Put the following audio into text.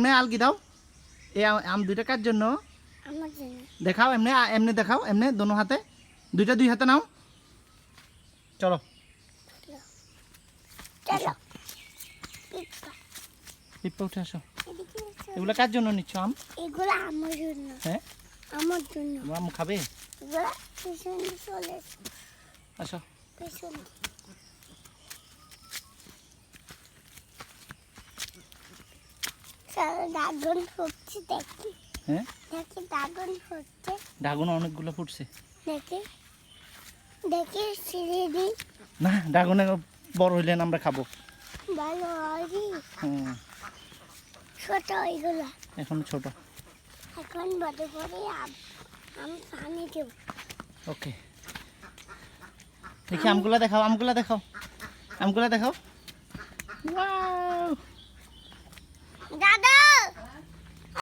এমনি আলগি দাও এই আম দুইটা কার জন্য আমার জন্য দেখাও এমনি এমনি দেখাও এমনি দোনো হাতে দুইটা দুই হাতে নাও চলো চলো পিপ্পা উঠে আসো এদিকে এসো। এগুলো কার জন্য নিচ্ছ আম এগুলো আমার জন্য হ্যাঁ আমার জন্য আম খাবে এগুলো পিছনে চলে আসো পিছনে চলো ড্রাগন হচ্ছে দেখি হ্যাঁ দেখি ড্রাগন হচ্ছে ড্রাগন অনেকগুলো ফুটছে দেখি দেখি ছিঁড়ে দিই না ড্রাগনে বড় হইলে আমরা খাবো ভালো হয় হুম ছোট ওইগুলো এখন ছোট এখন বড় করে আমি পানি দেব ওকে দেখি আমগুলা দেখাও আমগুলা দেখাও আমগুলা দেখাও ওয়াও